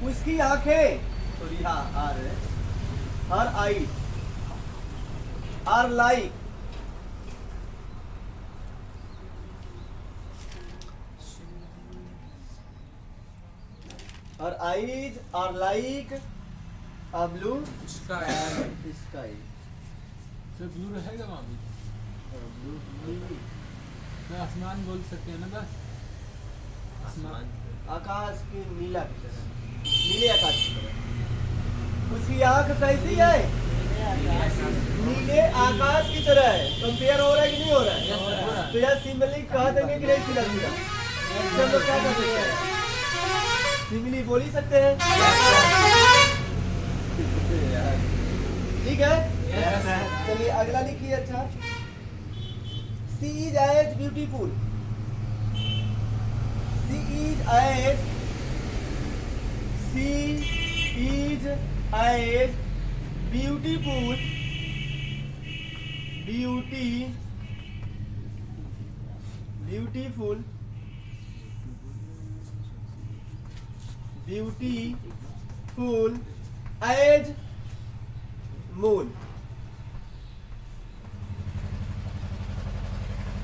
उसकी आंखें, सॉरी हाँ आर है, her eye are like, her eyes are like a blue sky. Sir blue रहेगा वहाँ भी, ब्लू तो आसमान बोल सकते हैं ना बस, आसमान आकाश की नीला की तरह, नीले आकाश की तरह। उसकी आंख कैसी है? नीले आकाश की तरह है। कंपेयर हो रहा है कि नहीं हो रहा है? तो यह सिमिली कह देंगे कि नहीं? सीधा सीधा सब लोग क्या कर सकते हैं? सिमिली बोल ही सकते हैं, ठीक है? चलिए अगला लिखिए। अच्छा, she is as beautiful, she is as, she is as beautiful, beautiful as moon,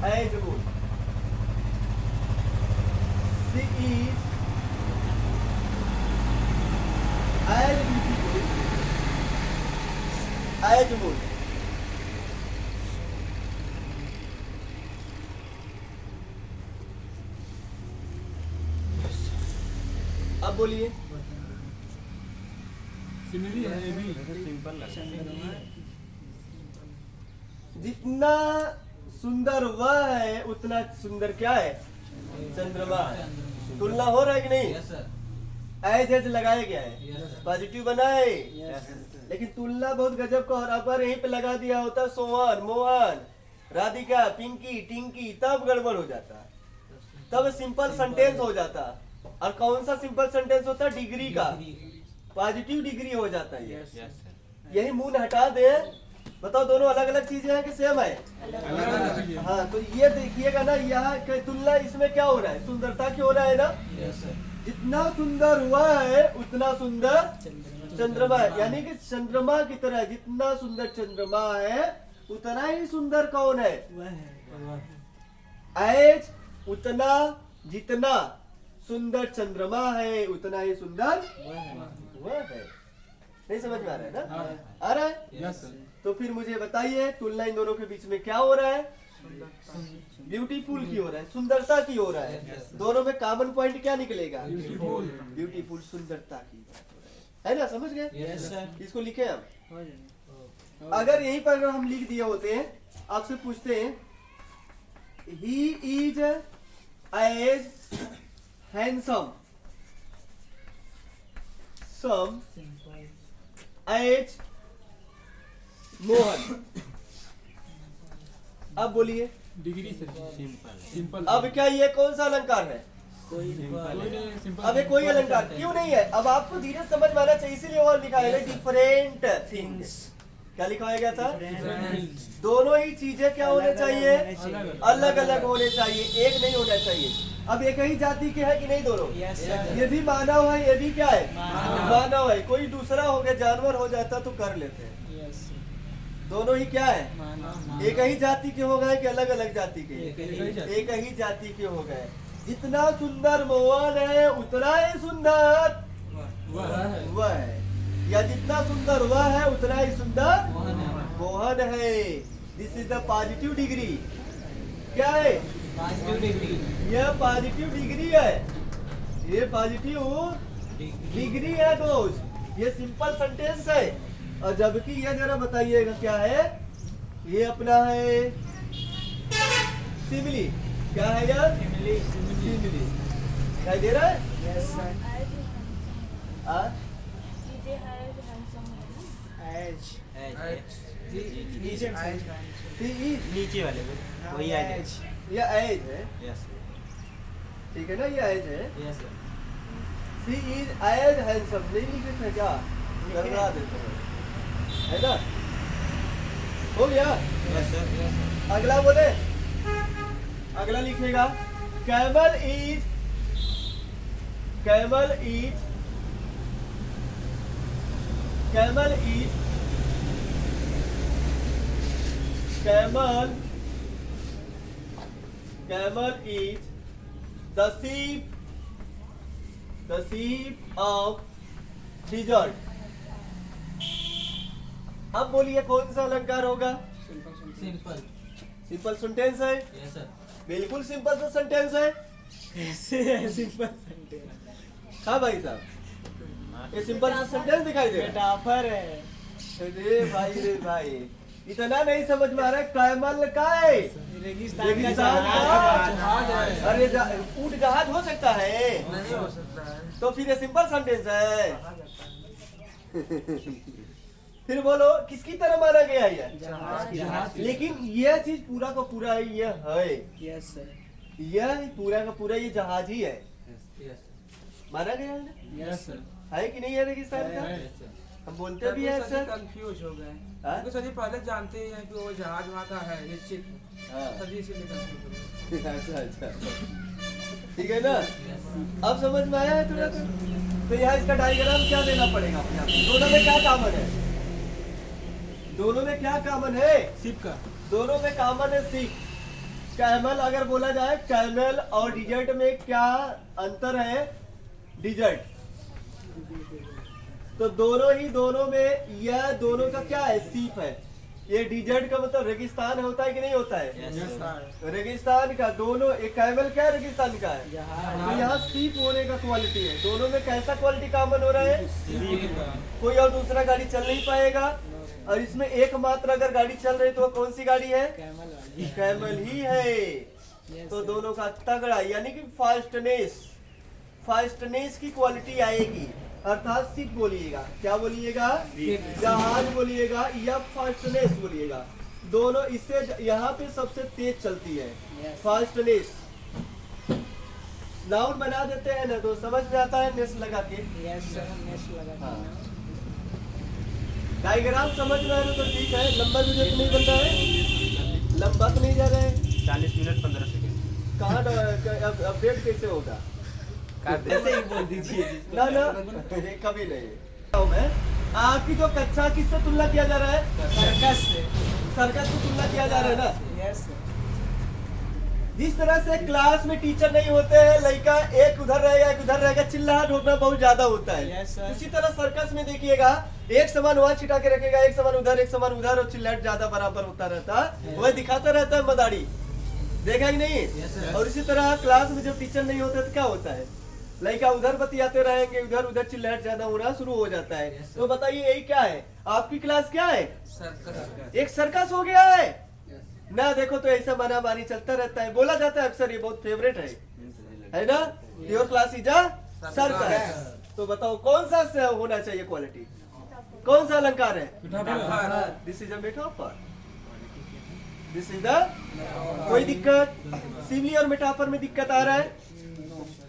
as moon. She is as beautiful as moon. अब बोलिए। सिमिली है ये भी, जितना सुंदर वह है उतना सुंदर क्या है? चंद्रमा है। तुलना हो रहा है कि नहीं? एज एज लगाया गया है, पॉजिटिव बना है, लेकिन तुलना बहुत गजब का। और अगर यहीं पे लगा दिया होता सोहन, मोहन, राधिका, पिंकी, टिंकी, तब गड़बड़ हो जाता, तब सिंपल सेंटेंस हो जाता। और कौन सा सिंपल सेंटेंस होता है? डिग्री का, पॉजिटिव डिग्री हो जाता है। यही मून हटा दे। बताओ दोनों अलग अलग चीजें हैं कि सेम है? हाँ, तो ये देखिएगा ना, यहाँ तुलना इसमें क्या हो रहा है? सुंदरता की हो रहा है ना। जितना सुंदर हुआ है उतना सुंदर चंद्रमा है, यानी कि चंद्रमा की तरह जितना सुंदर चंद्रमा है उतना ही सुंदर कौन है? एज, उतना, जितना सुंदर चंद्रमा है उतना ही सुंदर वह है। नहीं समझ में आ रहा है ना? आ रहा है? तो फिर मुझे बताइए तुलना इन दोनों के बीच में क्या हो रहा है? ब्यूटीफुल की हो रहा है, सुंदरता की हो रहा है। दोनों में कॉमन पॉइंट क्या निकलेगा? ब्यूटीफुल, सुंदरता की बात हो रहा है ना? समझ गए? इसको लिखे हम। अगर यहीं पर हम लिख दिए होते हैं, आपसे पूछते हैं he is as handsome same as Mohan. अब बोलिए डिग्री से सिंपल। अब क्या ये कौन सा अलंकार है? अब ये कोई अलंकार क्यों नहीं है? अब आपको धीरे समझ में आना चाहिए, इसीलिए और लिखा है डिफरेंट थिंग्स। क्या लिखा गया था? दोनों ही चीजें क्या होने चाहिए? अलग अलग होने चाहिए, एक नहीं होना चाहिए। अब एक ही जाति के है कि नहीं दोनों? ये भी मानव है, ये भी क्या है? मानव है। कोई दूसरा हो गया, जानवर हो जाता तो कर लेते हैं। दोनों ही क्या है? एक ही जाति के हो गए कि अलग अलग जाति के? एक ही जाति के हो गए। जितना सुंदर मोहन है उतना ही सुंदर वह है, या जितना सुंदर वह है उतना ही सुंदर मोहन है। This is the positive degree. क्या है? Positive degree. यह पॉजिटिव डिग्री है, ये पॉजिटिव डिग्री है दोस्त। ये सिंपल सेंटेंस है। और जबकि ये जरा बताइएगा क्या है? ये अपना है सिमिली। क्या है यार? सिमिली दिखाई दे रहा है? Yes sir. नीचे वाले को वही एज। ये एज है, यस ठीक है ना? ये एज है। Yes she is as handsome. नहीं लिखे थे क्या? करवा देते हैं, है ना? हो गया। सर। अगला बोले अगला लिखेगा camel is camel is camel is camel camel is the sheep of dessert. अब बोलिए कौन सा अलंकार होगा? सिंपल। सिंपल सेंटेंस है, यस सर। बिल्कुल सिंपल सा सेंटेंस है। कैसे है सिंपल सेंटेंस? हाँ भाई साहब, ये सिंपल सा सेंटेंस दिखाई दे रहा मेटाफर है। है। रे भाई इतना नहीं समझ में आ रहा है। कैमल का है रेगिस्तान का रेगिस्तान जहाज का? है। अरे ऊंट जहाज हो सकता है? नहीं हो सकता है। तो फिर ये सिंपल सेंटेंस है। फिर बोलो किसकी तरह माना गया है ये? जहाज। लेकिन यह चीज पूरा का पूरा ये है, यस सर। यह पूरा का पूरा ये जहाज ही है, यस माना गया है ना? Yes sir. है कि नहीं है रेगिस्तान का? सर। हम बोलते भी है सर। कंफ्यूज हो गए हाँ? क्योंकि सर जी पहले जानते ही हैं कि वो जहाज वहाँ का है निश्चित। हाँ। सर जी इसीलिए कंफ्यूज हो गए। अच्छा ठीक है ना? अब समझ में आया है थोड़ा? तो यहाँ इसका डायग्राम क्या देना पड़ेगा अपने आप? दोनों में क्या कॉमन है? दोनों में क्या कॉमन है? सिप का। दोनों में कॉमन है सीख। कैमल अगर बोला जाए कैमल और डिजर्ट में क्या अंतर है? डिजर्ट तो दोनों में यह दोनों का क्या है? सीप है। ये डिजर्ट का मतलब रेगिस्तान होता है कि नहीं होता है? Yes sir. रेगिस्तान का दोनों, एक कैमल क्या है? रेगिस्तान का है। जहाज। तो यहाँ सीप होने का क्वालिटी है। दोनों में कैसा क्वालिटी कॉमन हो रहा है? सिप का। कोई और दूसरा गाड़ी चल नहीं पाएगा। और इसमें एकमात्र अगर गाड़ी चल रही तो वो कौन सी गाड़ी है? कैमल वाली। कैमल ही है। यस तो सर। दोनों का तगड़ा यानी कि फास्टनेस की क्वालिटी आएगी। अर्थात सिप बोलिएगा, क्या बोलिएगा? जहाज बोलिएगा या फास्टनेस बोलिएगा। दोनों इससे यहाँ पे सबसे तेज चलती है Yes. फास्टनेस। नाउन बना देते हैं ना तो समझ में आता है नेस लगा के। Yes sir. नेक्स्ट लगा हाँ। देना। डायग्राम समझ में आ रहा तो ठीक है। लंबा वीडियो तो नहीं बन रहा है? लंबा तो नहीं जा रहा है? 40 मिनट 15 सेकंड। कहाँ अपडेट कैसे होगा? ऐसे ही बोल दीजिए। ना कभी नहीं। मैं आपकी जो कक्षा किससे तुलना किया जा रहा है? सर्कस से। सर्कस से तुलना किया जा रहा है ना? Yes sir. जिस तरह से क्लास में टीचर नहीं होते हैं, लड़का एक उधर रहेगा एक उधर रहेगा, चिल्लाहट होना बहुत ज्यादा होता है। Yes, sir. उसी तरह सर्कस में देखिएगा, एक समान वहाँ छिटा के रखेगा, एक समान उधर और चिल्लाहट ज्यादा बराबर होता रहता है। वह दिखाता रहता है मदारी, देखा कि नहीं? Yes, sir. और इसी तरह क्लास में जब टीचर नहीं होते तो क्या होता है? लड़का उधर बतियाते रहेंगे, उधर चिल्लाहट ज्यादा होना शुरू हो जाता है। Yes, sir. तो बताइए यही क्या है? आपकी क्लास क्या है? सर्कस। एक सर्कस हो गया है ना? देखो तो ऐसा बना बानी चलता रहता है, बोला जाता है अक्सर, ये बहुत फेवरेट है ना? Your class is a circus. तो बताओ कौन सा से होना चाहिए क्वालिटी? कौन सा अलंकार है? This is a metaphor. This is the कोई दिक्कत? सिमिली और मेटाफर में दिक्कत आ रहा है?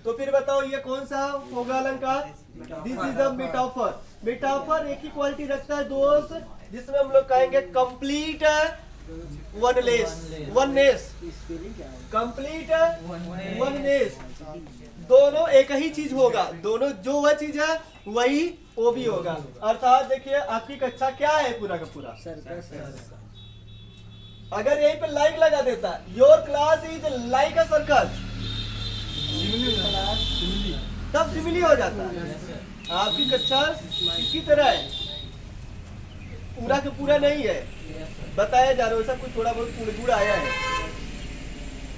तो फिर बताओ ये कौन सा होगा अलंकार? This is the metaphor. Metaphor एक ही क्वालिटी रखता है दोस्त, जिसमें हम लोग कहेंगे कंप्लीट वननेस। Complete oneness. दोनों एक ही चीज होगा, दोनों जो वह चीज है वही वो भी होगा। अर्थात देखिए आपकी कक्षा क्या है? पूरा का पूरा सर्कस। अगर यहीं पे लाइक लगा देता, your class is like a circus, तब सिमिली हो जाता है। आपकी कक्षा किसकी तरह है? पूरा का पूरा नहीं है, बताया जा रहा है, ऐसा कुछ थोड़ा बहुत गुड़ आया है।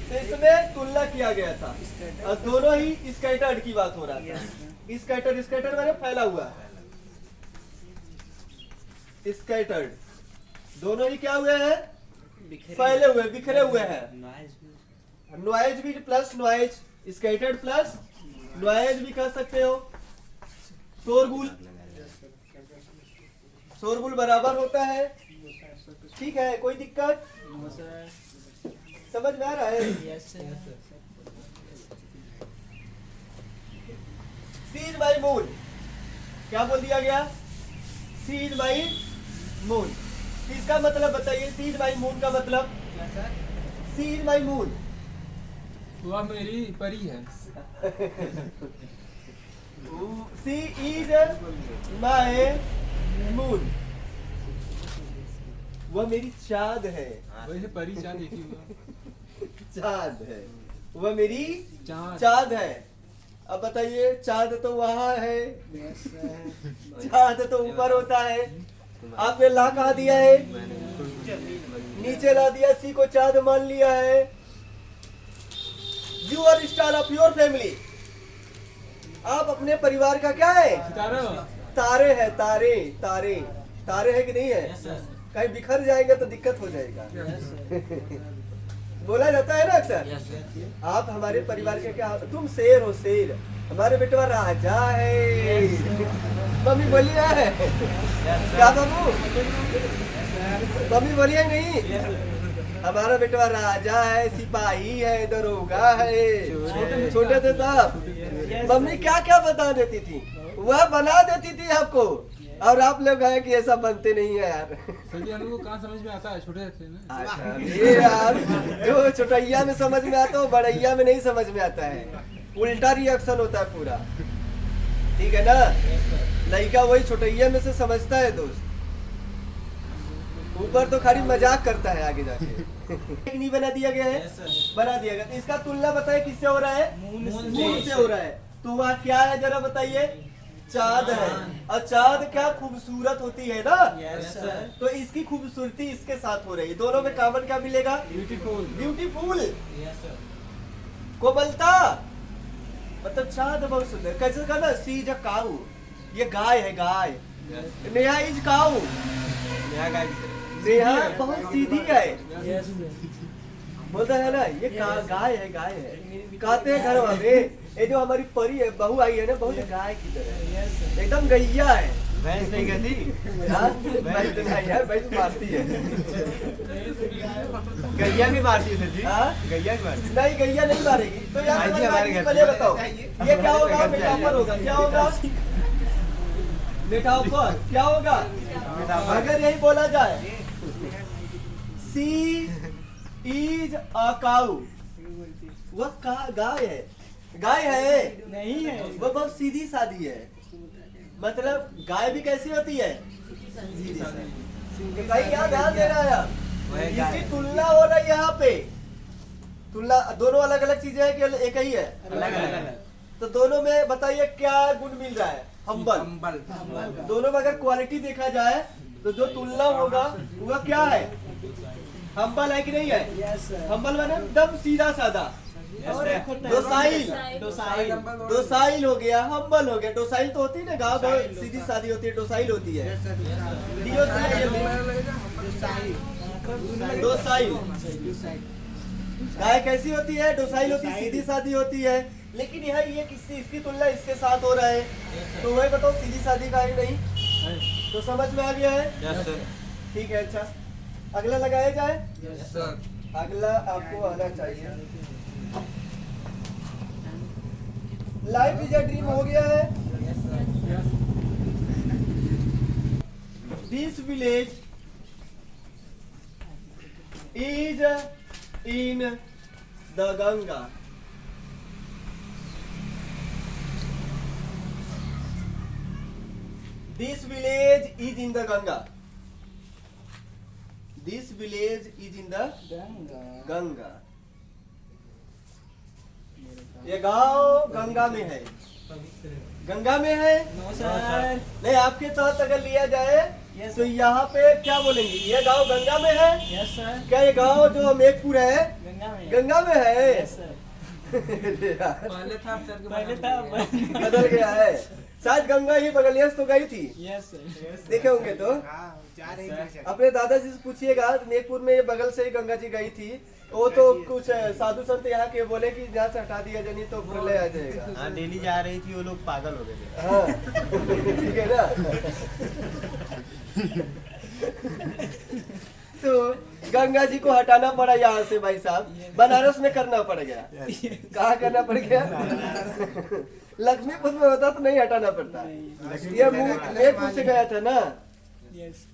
तो इसमें तुलना किया गया था और दोनों ही स्कैटर्ड की बात हो रहा था। स्कैटर्ड मैंने फैला हुआ है। स्कैटर्ड दोनों ही क्या हुए हैं? फैले हुए, बिखरे हुए हैं। नॉइज भी plus noise, scattered plus noise भी कह सकते हो। शोरगुल बराबर होता है, ठीक है? कोई दिक्कत? समझ में आ रहा है? Yes sir. She is my moon, क्या बोल दिया गया? She is my moon. इसका मतलब बताइए, सी इज माई मून का मतलब? सी इज माई मून वह मेरी परी है। She is my moon. वह मेरी चाँद है। वैसे परी चाँद एक ही हुआ। चाँद है, वह मेरी चाँद। चाँद है। अब बताइए, चाँद तो वहाँ है, चाँद तो ऊपर होता है। आपने ला कहाँ दिया है? नीचे ला दिया। सी को चाँद मान लिया है। You are star of your family. आप अपने परिवार का क्या है? सितारा। तारे है, तारे तारे तारे है कि नहीं है? कहीं बिखर जाएंगे तो दिक्कत हो जाएगा। बोला जाता है ना अक्सर। आप हमारे परिवार के क्या? तुम शेर हो, शेर। हमारे बेटवा राजा है। मम्मी बोलिए है क्या बाबू? मम्मी बोलिए नहीं। हमारा बेटवा राजा है, सिपाही है, दरोगा है। छोटे थे तब मम्मी क्या क्या बता देती थी, वह बना देती थी आपको। और आप लोग है कि ऐसा बनते नहीं है यार। सभी हम लोग को कहाँ समझ में आता है, छोटे थे ना। अच्छा, ये यार जो छोटैया में समझ में आता है वो बड़ैया में नहीं समझ में आता है। उल्टा रिएक्शन होता है पूरा। ठीक है ना? लड़का वही छोटैया में से समझता है दोस्त, ऊपर तो खाली मजाक करता है आगे जाके। नहीं बना दिया गया है? बना दिया गया। इसका तुलना बताए किससे हो रहा है? मून से हो रहा है। तो वह क्या है जरा बताइए? चाँद है। और चाँद क्या खूबसूरत होती है ना। तो इसकी खूबसूरती इसके साथ हो रही है। दोनों में कॉमन क्या मिलेगा? ब्यूटीफुल। ब्यूटीफुल, कोमलता। मतलब चाँद बहुत सुंदर। कैसे का ना, सी इज अ काऊ। ये गाय है, गाय। नेहा इज काऊ। नेहा बहुत सीधी है। बोलता है ना, ये गाय है, गाय है। कहते हैं घर वाले, ये जो हमारी परी है, बहू आई है ना, बहुत गाय की तरह, एकदम गैया है। भैंस नहीं कहती यार भैंस तो नहीं यार, भैंस मारती है। गैया भी मारती है सर जी। हाँ? गैया भी मारती नहीं, गैया नहीं मारेगी। तो यार हाँ जी, हमारे घर पहले पे। बताओ, ये क्या होगा? मेटाफर होगा। क्या होगा? मेटाफर क्या होगा? अगर यही बोला जाए, सी इज अ काऊ, वह गाय है। गाय है नहीं है, वह बहुत सीधी सादी है। मतलब गाय भी कैसी होती है? सीधी सादी। कहीं क्या ध्यान देना है आप? इसकी तुलना हो रही है यहाँ पे। तुलना दोनों अलग अलग चीजें हैं कि एक ही है? अलग अलग। तो दोनों में बताइए क्या गुण मिल रहा है? हम्बल। दोनों में अगर क्वालिटी देखा जाए तो जो तुलना होगा वह क्या है? हम्बल है कि नहीं है? हम्बल माने एकदम सीधा सादा। डोसाइल हो गया, हम्बल हो गया। डोसाइल तो होती है ना, गाँव बहुत सीधी सादी होती है, डोसाइल होती है। डोसाइल गाय कैसी होती है? डोसाइल होती है, सीधी सादी होती है। लेकिन यहाँ ये किससे, इसकी तुलना इसके साथ हो रहा है, तो वही बताओ सीधी सादी गाय नहीं। तो समझ में आ गया है? ठीक है। अच्छा, अगला लगाया जाए। अगला आपको आना चाहिए। लाइफ इज अ ड्रीम हो गया है। This village is in the Ganga. This village is in the Ganga. This village is in the Ganga. ये गांव गंगा में है। गंगा में है? नहीं, आपके तहत अगर लिया जाए तो यहाँ पे क्या बोलेंगे? ये गांव गंगा में है? क्या ये गांव जो मेघपुर है गंगा में है? पहले था बदल गया है। शायद गंगा ही बगलिया से तो गई थी। देखे होंगे तो अपने दादाजी से पूछिएगा, मेघपुर में ये बगल से ही गंगा जी गई थी। वो तो कुछ साधु संत यहाँ के बोले कि यहाँ से हटा दिया जाए, नहीं तो प्रलय आ जाएगा। हाँ, डेली जा रही थी, वो लोग पागल हो गए थे। हाँ ठीक है ना। तो गंगा जी को हटाना पड़ा यहाँ से भाई साहब। बनारस में करना पड़ गया। कहाँ करना पड़ गया? लक्ष्मीपुर में होता तो नहीं हटाना पड़ता। ये मेघपुर से गया था ना।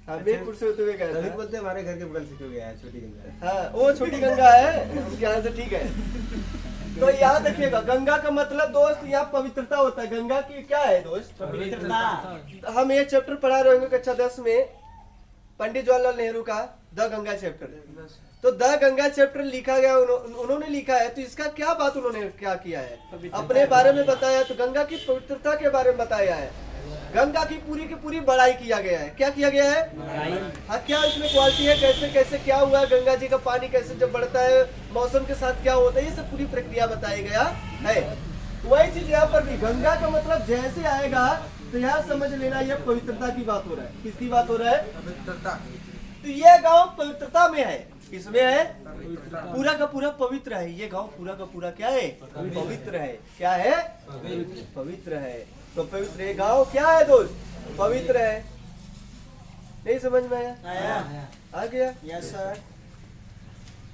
हाँ, मेघपुर से होते हुए गया था। बोलते हमारे घर के बगल से क्यों गया है? छोटी गंगा। हाँ, वो छोटी गंगा है उसके यहाँ से। ठीक है। तो यहाँ देखिएगा गंगा का मतलब दोस्त यहाँ पवित्रता होता है। गंगा की क्या है दोस्त? पवित्रता। हम ये चैप्टर पढ़ा रहे होंगे कक्षा 10 में, पंडित जवाहरलाल नेहरू का द गंगा चैप्टर। तो द गंगा चैप्टर लिखा गया, उन्होंने लिखा है, तो इसका क्या बात उन्होंने क्या किया है? अपने बारे में बताया, तो गंगा की पवित्रता के बारे में बताया है। गंगा की पूरी बड़ाई किया गया है। क्या किया गया है? हाँ, क्या इसमें क्वालिटी है, कैसे कैसे क्या हुआ, गंगा जी का पानी कैसे जब बढ़ता है, मौसम के साथ क्या होता है, ये सब पूरी प्रक्रिया बताया गया है। वही चीज यहाँ पर भी, गंगा का मतलब जैसे आएगा तो यहाँ समझ लेना ये पवित्रता की बात हो रहा है। किसकी बात हो रहा है? पवित्रता। तो ये गांव पवित्रता में है। किसमें है? पवित्रता। पूरा का पूरा पवित्र है। ये गांव पूरा का पूरा क्या है? पवित्र है। क्या है? पवित्र है। तो पवित्र ये गांव क्या है दोस्त? पवित्र है। नहीं समझ में आया? आ गया? Yes sir.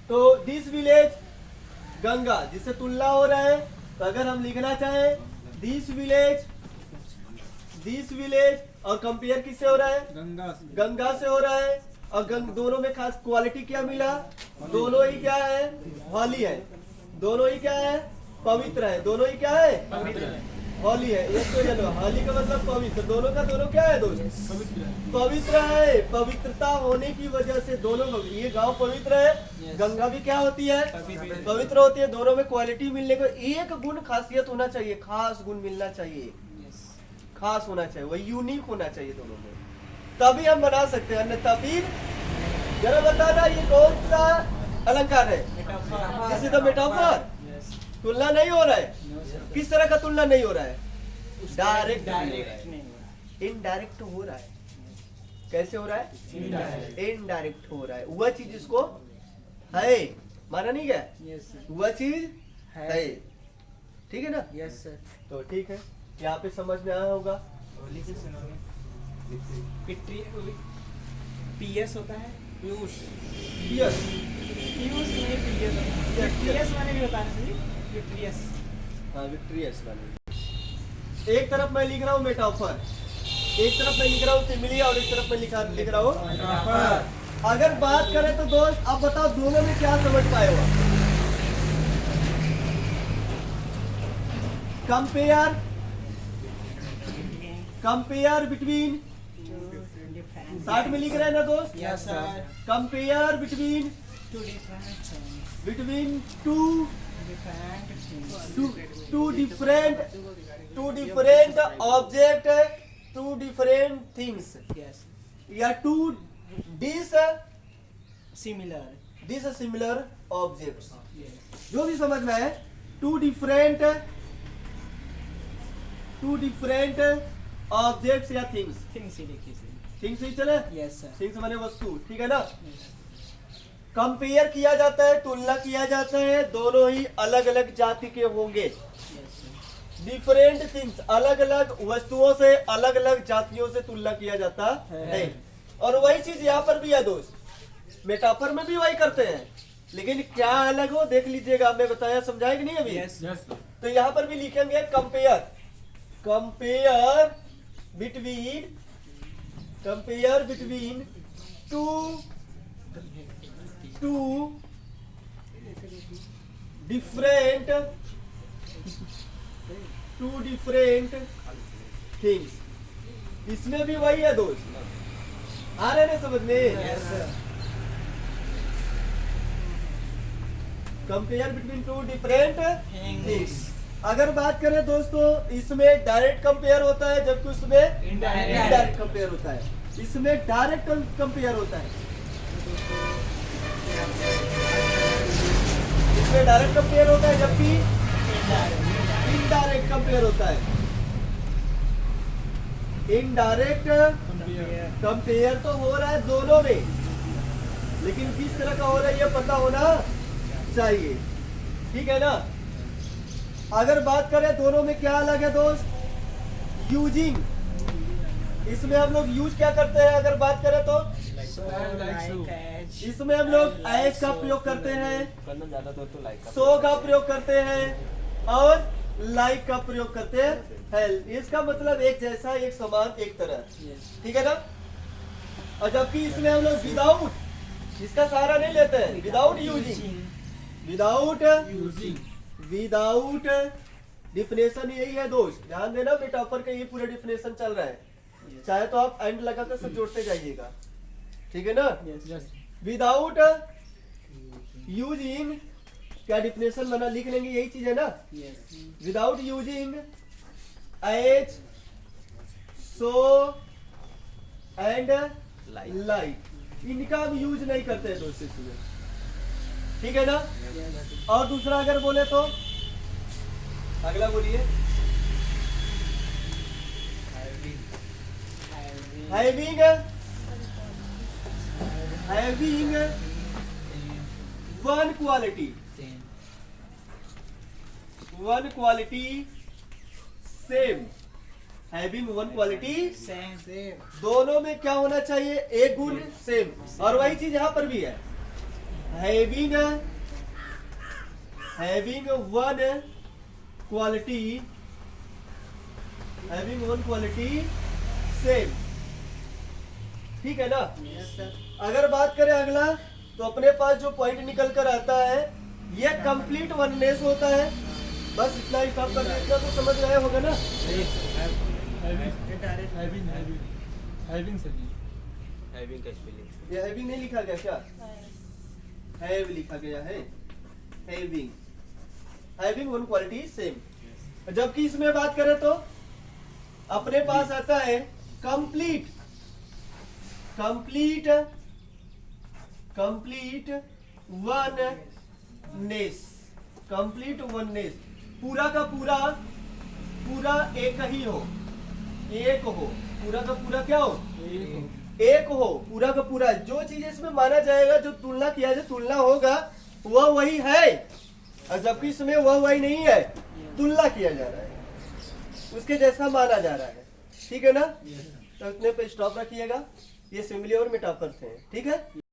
तो दिस विलेज गंगा, जिससे तुलना हो रहा है, तो अगर हम लिखना चाहें दिस विलेज और कंपेयर किससे हो रहा है? गंगा से हो रहा है। और दोनों में खास क्वालिटी क्या मिला? दोनों ही क्या है? होली है। दोनों ही क्या है? पवित्र है। दोनों ही क्या है? होली है। एक तो ये लो, होली का मतलब पवित्र। दोनों का दोनों क्या है दोस्त? पवित्र है। पवित्रता होने की वजह से दोनों, ये गांव पवित्र है, गंगा भी क्या होती है? पवित्र होती है। दोनों में क्वालिटी मिलने को एक गुण खासियत होना चाहिए, खास गुण मिलना चाहिए, खास होना चाहिए, वही यूनिक होना चाहिए दोनों में, तभी हम बना सकते हैं। अन्यथा फिर जरा बताना ये कौन सा अलंकार है? This is the metaphor. तुलना नहीं हो रहा है। किस तरह का तुलना नहीं हो रहा है? डायरेक्ट, इनडायरेक्ट हो रहा है। कैसे हो रहा है? इनडायरेक्ट हो रहा है। वह चीज इसको है, माना नहीं गया? वह चीज है। ठीक है ना? Yes sir. तो ठीक है, यहाँ पे समझ में आया होगा। पीएस होता है। यस, पीयूष नहीं पीएस होता है। पीएस माने भी होता है ना? विक्ट्रियस। हाँ, विक्ट्रियस वाले। एक तरफ मैं लिख रहा हूँ मेटाफर, एक तरफ मैं लिख रहा हूँ सिमिली, और एक तरफ मैं लिख रहा हूँ। अगर बात करें तो दोस्त आप बताओ दोनों में क्या समझ पाए हो? कंपेयर बिटवीन, साथ में लिख रहे हैं ना दोस्त? Yes sir. Compare between two different object, two different things, yes. या two similar. similar objects, yes. जो भी समझ में आए। two different objects या things, थिंग्स ही लिखिए सर। things ही चले। Yes sir. things माने वस्तु, ठीक है ना? कंपेयर किया जाता है, तुलना किया जाता है, दोनों ही अलग अलग जाति के होंगे। Yes sir. डिफरेंट थिंग्स, अलग अलग वस्तुओं से, अलग अलग जातियों से तुलना किया जाता है। और वही चीज यहाँ पर भी है दोस्त। मेटाफर में भी वही करते हैं, लेकिन क्या अलग हो देख लीजिएगा। मैं बताया, समझाया कि नहीं अभी? यस। तो यहाँ पर भी लिखेंगे compare between two different things। इसमें भी वही है दोस्त। आ रहे ना समझ में? Yes sir. Compare between two different Things। Things. अगर बात करें दोस्तों, इसमें डायरेक्ट कंपेयर होता है, जबकि उसमें इनडायरेक्ट कंपेयर होता है। इसमें डायरेक्ट कंपेयर होता है, इसमें डायरेक्ट कंपेयर होता है, जबकि इनडायरेक्ट कंपेयर होता है। इनडायरेक्ट कंपेयर तो हो रहा है दोनों में, लेकिन किस तरह का हो रहा है ये पता होना चाहिए। ठीक है ना? अगर बात करें दोनों में क्या अलग है दोस्त? यूजिंग, इसमें हम लोग यूज क्या करते हैं? अगर बात करें तो इसमें हम लोग एज का प्रयोग करते हैं, सो का प्रयोग करते हैं, और लाइक का प्रयोग करते हैं। इसका मतलब एक जैसा, एक समान, एक तरह। ठीक है ना? और जबकि इसमें हम लोग विदाउट, इसका सहारा नहीं लेते हैं। विदाउट यूजिंग विदाउट डिफिनेशन यही है दोस्त, ध्यान देना मेटाफर का ये पूरा डिफिनेशन चल रहा है, चाहे तो आप एंड लगाकर सब जोड़ते जाइएगा, ठीक है ना। यस विदाउट यूजिंग, क्या डिफिनेशन बना लिख लेंगे, यही चीज है ना। Without using as, so and like, इनका हम यूज नहीं करते हैं दोस्तों इसमें, ठीक है ना। और दूसरा अगर बोले तो अगला बोलिए, having, having one quality, one quality same, having one quality same दोनों में क्या होना चाहिए, एक गुण सेम। और वही चीज यहां पर भी है, having, having one quality, having one quality same, ठीक है ना। अगर बात करें अगला, तो अपने पास जो पॉइंट निकल कर आता है ये कंप्लीट वननेस होता है। बस इतना ही काम कर, इतना तो समझ गए होगा ना। हैविंग से भी हैविंग का स्पेलिंग ये हैविंग नहीं लिखा गया क्या, हैव लिखा गया है, having, having one quality same. जबकि इसमें बात करें तो अपने पास आता है complete, complete, complete oneness, complete oneness, पूरा का पूरा, पूरा एक ही हो, एक हो, पूरा का पूरा क्या हो, एक हो, पूरा का पूरा। जो चीज इसमें माना जाएगा, जो तुलना किया जाए, तुलना होगा, वह वही है। और जबकि इसमें वह वही नहीं है, तुलना किया जा रहा है, उसके जैसा माना जा रहा है, ठीक है ना। तो इतने पे स्टॉप रखिएगा, ये सिमिली और मेटाफर थे, ठीक है।